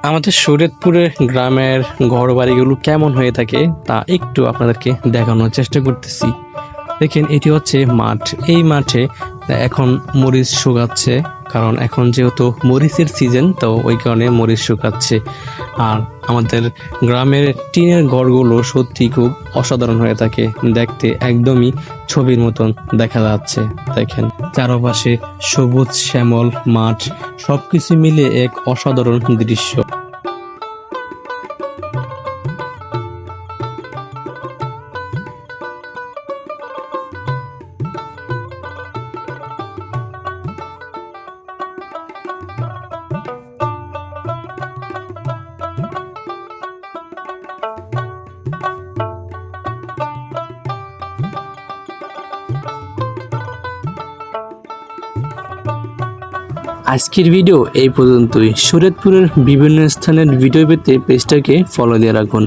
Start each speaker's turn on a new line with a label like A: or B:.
A: আমাদের শরীয়তপুরের গ্রামের ঘরবাড়িগুলো কেমন হয়ে থাকে তা একটু আপনাদেরকে দেখানোর চেষ্টা করতেছি। দেখেন এটি হচ্ছে মাঠ। এই মাঠে এখন মরিচ শুকাচ্ছে, কারণ এখন যেহেতু মরিচের সিজন, তো ওই কারণে মরিচ শুকাচ্ছে। আর আমাদের গ্রামের টিনের ঘরগুলো সত্যি খুব অসাধারণ হয়ে থাকে, দেখতে একদমই ছবির মতন দেখা যাচ্ছে। দেখেন চারপাশে সবুজ শ্যামল মাঠ, সবকিছু মিলে এক অসাধারণ দৃশ্য। আজকের ভিডিও এই পর্যন্তই। শরীয়তপুরের বিভিন্ন স্থানের ভিডিও পেতে পেজটাকে ফলো দিয়ে রাখুন।